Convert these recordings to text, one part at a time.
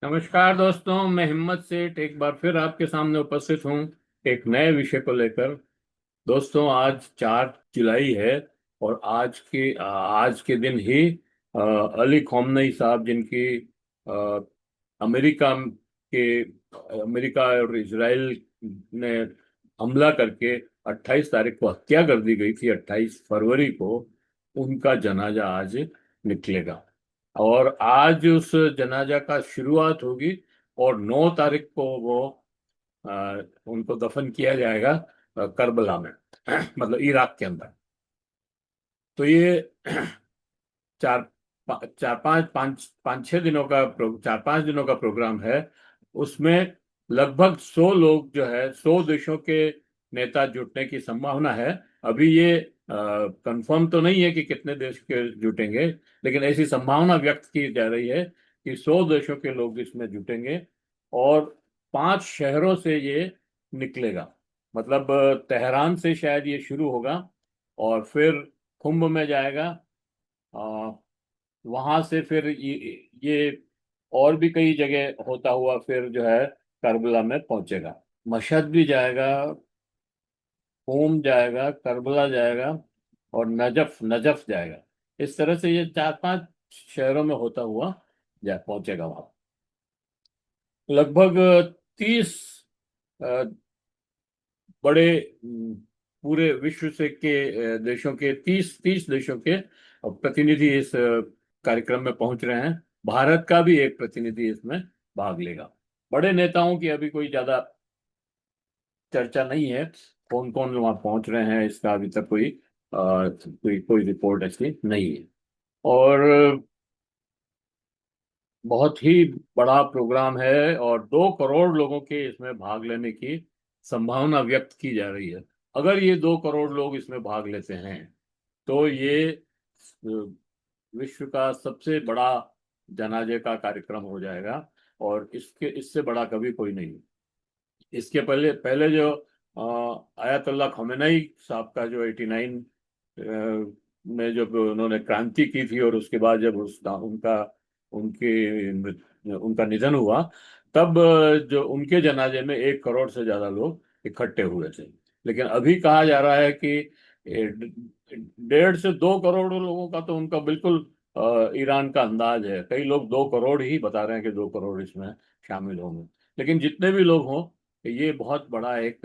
नमस्कार दोस्तों, मैं हिम्मत सेठ एक बार फिर आपके सामने उपस्थित हूँ एक नए विषय को लेकर। दोस्तों, आज 4 जुलाई है और आज के दिन ही अली खamenei साहब, जिनकी अ, अमेरिका के अमेरिका और इजराइल ने हमला करके 28 तारीख को हत्या कर दी गई थी, 28 फरवरी को उनका जनाजा आज निकलेगा। और आज उस जनाजा का शुरुआत होगी और 9 तारीख को वो उनको दफन किया जाएगा करबला में मतलब इराक के अंदर। तो ये चार चार पाँच पाँच पाँच छह दिनों का 4-5 दिनों का प्रोग्राम है। उसमें लगभग 100 लोग जो है, 100 देशों के नेता जुटने की संभावना है। अभी ये कंफर्म तो नहीं है कि कितने देश के जुटेंगे, लेकिन ऐसी संभावना व्यक्त की जा रही है कि 100 देशों के लोग इसमें जुटेंगे। और 5 शहरों से ये निकलेगा। मतलब तेहरान से शायद ये शुरू होगा और फिर कुंभ में जाएगा। वहां से फिर ये और भी कई जगह होता हुआ फिर जो है करबला में पहुंचेगा। मशहद भी जाएगा, कूम जाएगा, करबला जाएगा और नजफ नजफ जाएगा। इस तरह से ये 4-5 शहरों में होता हुआ जा पहुंचेगा वहां। लगभग 30 बड़े पूरे विश्व से के देशों के 30 देशों के प्रतिनिधि इस कार्यक्रम में पहुंच रहे हैं। भारत का भी एक प्रतिनिधि इसमें भाग लेगा। बड़े नेताओं की अभी कोई ज्यादा चर्चा नहीं है। कौन कौन वहां पहुंच रहे हैं इसका अभी तक कोई रिपोर्ट ऐसी नहीं है। और बहुत ही बड़ा प्रोग्राम है और 2 करोड़ लोगों के इसमें भाग लेने की संभावना व्यक्त की जा रही है। अगर ये 2 करोड़ लोग इसमें भाग लेते हैं तो ये विश्व का सबसे बड़ा जनाजे का कार्यक्रम हो जाएगा। और इससे बड़ा कभी कोई नहीं। इसके पहले पहले जो आयतुल्लाह खमेनी साहब का जो 89 में जब उन्होंने क्रांति की थी और उसके बाद जब उनका निधन हुआ, तब जो उनके जनाजे में 1 करोड़ से ज्यादा लोग इकट्ठे हुए थे। लेकिन अभी कहा जा रहा है कि 1.5 से 2 करोड़ लोगों का तो उनका बिल्कुल ईरान का अंदाज है। कई लोग 2 करोड़ ही बता रहे हैं कि 2 करोड़ इसमें शामिल होंगे। लेकिन जितने भी लोग हों, ये बहुत बड़ा एक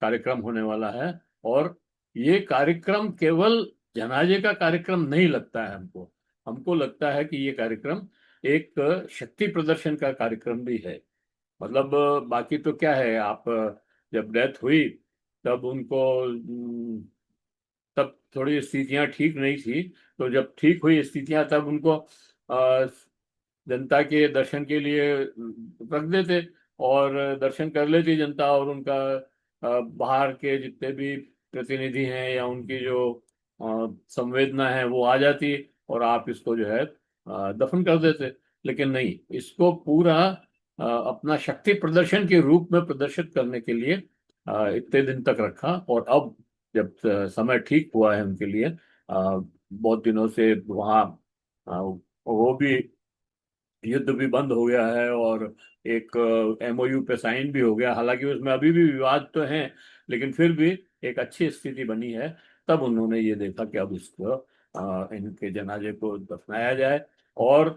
कार्यक्रम होने वाला है। और ये कार्यक्रम केवल जनाजे का कार्यक्रम नहीं लगता है हमको। हमको लगता है कि ये कार्यक्रम एक शक्ति प्रदर्शन का कार्यक्रम भी है। मतलब बाकी तो क्या है, आप जब डेथ हुई तब उनको तब थोड़ी स्थितियां ठीक नहीं थी। तो जब ठीक हुई स्थितियां तब उनको जनता के दर्शन के लिए रख देते और दर्शन कर लेती जनता। और उनका बाहर के जितने भी प्रतिनिधि हैं या उनकी जो संवेदना है वो आ जाती और आप इसको जो है दफन कर देते। लेकिन नहीं, इसको पूरा अपना शक्ति प्रदर्शन के रूप में प्रदर्शित करने के लिए इतने दिन तक रखा। और अब जब समय ठीक हुआ है उनके लिए, बहुत दिनों से वहाँ वो भी युद्ध भी बंद हो गया है और एक एमओयू पे साइन भी हो गया। हालांकि उसमें अभी भी विवाद तो हैं, लेकिन फिर भी एक अच्छी स्थिति बनी है। तब उन्होंने ये देखा कि अब इसको इनके जनाजे को दफनाया जाए और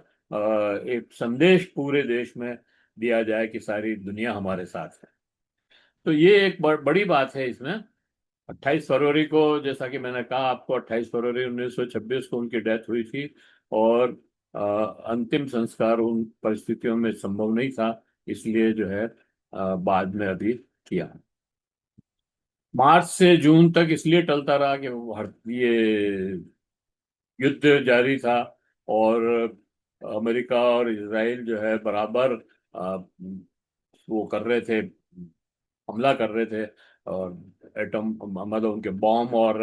एक संदेश पूरे देश में दिया जाए कि सारी दुनिया हमारे साथ है। तो ये एक बड़ी बात है इसमें। 28 फरवरी को, जैसा कि मैंने कहा आपको, 28 फरवरी 1926 को उनकी डेथ हुई थी। और अंतिम संस्कार उन परिस्थितियों में संभव नहीं था, इसलिए जो है बाद में अभी किया। मार्च से जून तक इसलिए टलता रहा कि ये युद्ध जारी था और अमेरिका और इजराइल जो है बराबर वो कर रहे थे, हमला कर रहे थे। और एटम मतलब उनके बॉम्ब और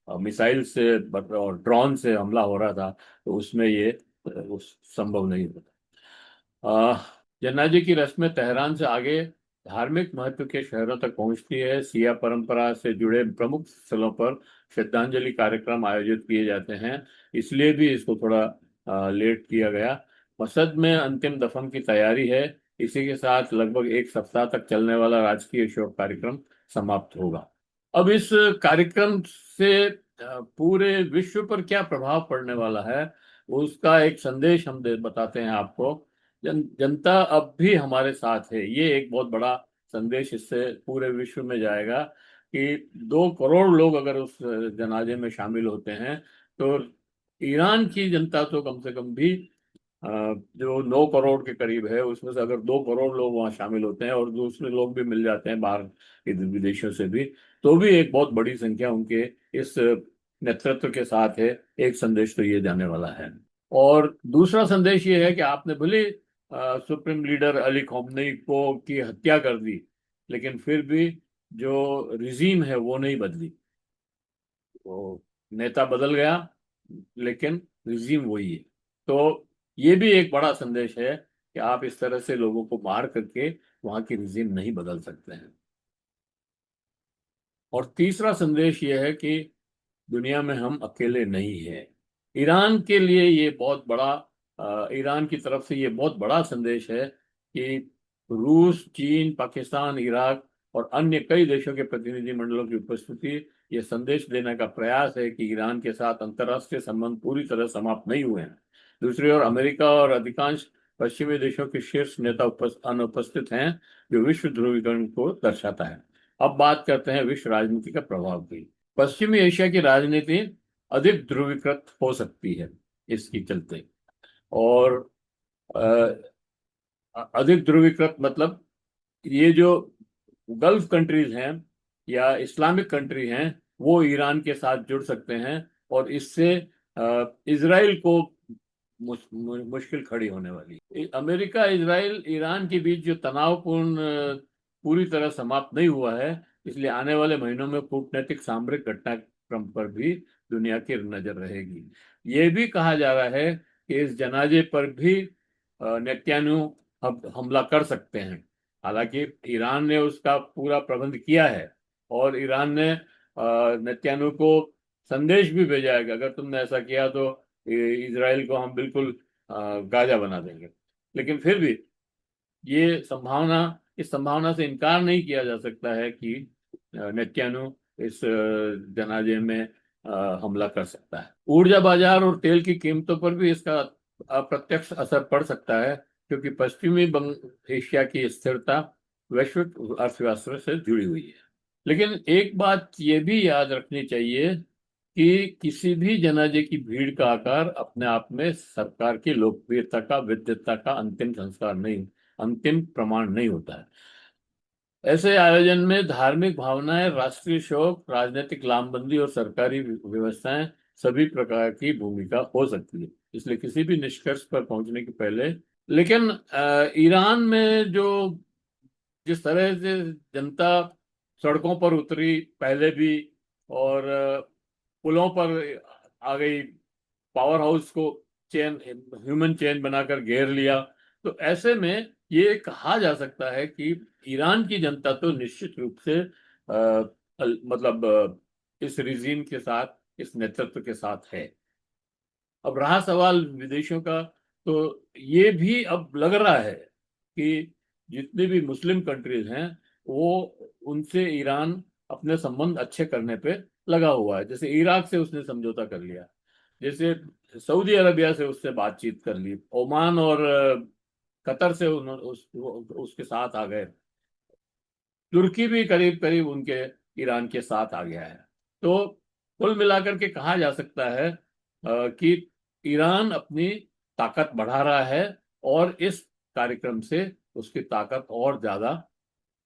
मिसाइल से और ड्रोन से हमला हो रहा था। तो उसमें ये उस संभव नहीं होता। जन्नाजी की रस्में तेहरान से आगे धार्मिक महत्व के शहरों तक पहुंचती है। सिया परंपरा से जुड़े प्रमुख स्थलों पर श्रद्धांजलि कार्यक्रम आयोजित किए जाते हैं। इसलिए भी इसको थोड़ा लेट किया गया। मसद में अंतिम दफन की तैयारी है। इसी के साथ लगभग एक सप्ताह तक चलने वाला राजकीय शोक कार्यक्रम समाप्त होगा। अब इस कार्यक्रम से पूरे विश्व पर क्या प्रभाव पड़ने वाला है, उसका एक संदेश हम बताते हैं आपको। जनता अब भी हमारे साथ है, ये एक बहुत बड़ा संदेश इससे पूरे विश्व में जाएगा कि 2 करोड़ लोग अगर उस जनाजे में शामिल होते हैं तो ईरान की जनता तो कम से कम भी जो 9 करोड़ के करीब है, उसमें से अगर 2 करोड़ लोग वहाँ शामिल होते हैं और दूसरे लोग भी मिल जाते हैं बाहर के विदेशों से भी, तो भी एक बहुत बड़ी संख्या उनके इस नेतृत्व के साथ है। एक संदेश तो ये जाने वाला है। और दूसरा संदेश ये है कि आपने भले सुप्रीम लीडर अली खamenei को की हत्या कर दी, लेकिन फिर भी जो रिजीम है वो नहीं बदली। वो नेता बदल गया लेकिन रिजीम वही है। तो ये भी एक बड़ा संदेश है कि आप इस तरह से लोगों को मार करके वहां की रिजीम नहीं बदल सकते हैं। और तीसरा संदेश ये है कि दुनिया में हम अकेले नहीं हैं। ईरान के लिए ये बहुत बड़ा ईरान की तरफ से ये बहुत बड़ा संदेश है कि रूस, चीन, पाकिस्तान, इराक और अन्य कई देशों के प्रतिनिधि मंडलों की उपस्थिति ये संदेश देने का प्रयास है कि ईरान के साथ अंतर्राष्ट्रीय संबंध पूरी तरह समाप्त नहीं हुए हैं। दूसरी ओर अमेरिका और अधिकांश पश्चिमी देशों के शीर्ष नेता अनुपस्थित हैं, जो विश्व ध्रुवीकरण को दर्शाता है। अब बात करते हैं विश्व राजनीति का प्रभाव की। पश्चिमी एशिया की राजनीति अधिक ध्रुवीकृत हो सकती है इसकी चलते। और अधिक ध्रुवीकृत मतलब ये जो गल्फ कंट्रीज हैं या इस्लामिक कंट्री हैं, वो ईरान के साथ जुड़ सकते हैं और इससे इजराइल को मुश्किल खड़ी होने वाली। अमेरिका, इजराइल, ईरान के बीच जो तनावपूर्ण पूरी तरह समाप्त नहीं हुआ है, इसलिए आने वाले महीनों में कूटनीतिक सामरिक घटनाक्रम पर भी दुनिया की नजर रहेगी। ये भी कहा जा रहा है कि इस जनाजे पर भी नेतन्याहू हमला कर सकते हैं। हालांकि ईरान ने उसका पूरा प्रबंध किया है और ईरान ने नेतन्याहू को संदेश भी भेजा है कि अगर तुमने ऐसा किया तो इजराइल को हम बिल्कुल गाजा बना देंगे। लेकिन फिर भी ये संभावना इस संभावना से इनकार नहीं किया जा सकता है कि नेतन्याहू इस जनाजे में हमला कर सकता है। ऊर्जा बाजार और तेल की कीमतों पर भी इसका अप्रत्यक्ष असर पड़ सकता है, क्योंकि पश्चिमी बंग एशिया की स्थिरता वैश्विक अर्थव्यवस्था से जुड़ी हुई है। लेकिन एक बात ये भी याद रखनी चाहिए कि किसी भी जनाजे की भीड़ का आकार अपने आप में सरकार की लोकप्रियता का, विद्वता का अंतिम प्रमाण नहीं होता है। ऐसे आयोजन में धार्मिक भावनाएं, राष्ट्रीय शोक, राजनीतिक लामबंदी और सरकारी व्यवस्थाएं सभी प्रकार की भूमिका हो सकती है। इसलिए किसी भी निष्कर्ष पर पहुंचने के पहले, लेकिन ईरान में जो जिस तरह से जनता सड़कों पर उतरी पहले भी और पुलों पर आ गई, पावर हाउस को चेन, ह्यूमन चेन बनाकर घेर लिया, तो ऐसे में ये कहा जा सकता है कि ईरान की जनता तो निश्चित रूप से मतलब इस रिजीम के साथ, इस नेतृत्व के साथ है। अब रहा सवाल विदेशों का, तो ये भी अब लग रहा है कि जितनी भी मुस्लिम कंट्रीज हैं, वो उनसे ईरान अपने संबंध अच्छे करने पे लगा हुआ है। जैसे इराक से उसने समझौता कर लिया, जैसे सऊदी अरबिया से उससे बातचीत कर ली, ओमान और कतर से उसके साथ आ गए, तुर्की भी करीब करीब उनके ईरान के साथ आ गया है। तो कुल मिलाकर के कहा जा सकता है कि ईरान अपनी ताकत बढ़ा रहा है और इस कार्यक्रम से उसकी ताकत और ज्यादा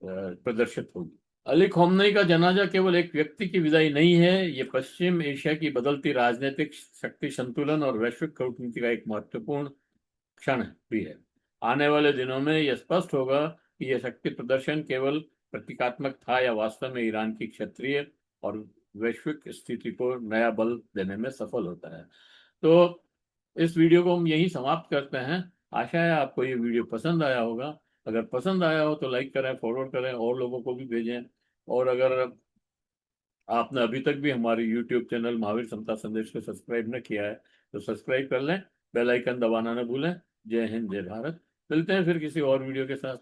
प्रदर्शित होगी। अली खamenei का जनाजा केवल एक व्यक्ति की विदाई नहीं है, ये पश्चिम एशिया की बदलती राजनीतिक शक्ति संतुलन और वैश्विक कूटनीति का एक महत्वपूर्ण क्षण भी है। आने वाले दिनों में यह स्पष्ट होगा कि यह शक्ति प्रदर्शन केवल प्रतीकात्मक था या वास्तव में ईरान की क्षेत्रीय और वैश्विक स्थिति को नया बल देने में सफल होता है। तो इस वीडियो को हम यहीं समाप्त करते हैं। आशा है आपको ये वीडियो पसंद आया होगा। अगर पसंद आया हो तो लाइक करें, फॉरवर्ड करें और लोगों को भी भेजें। और अगर आपने अभी तक भी हमारे YouTube चैनल महावीर समता संदेश को सब्सक्राइब न किया है तो सब्सक्राइब कर लें, बेल आइकन दबाना न भूलें जय हिंद, जय भारत। मिलते हैं फिर किसी और वीडियो के साथ।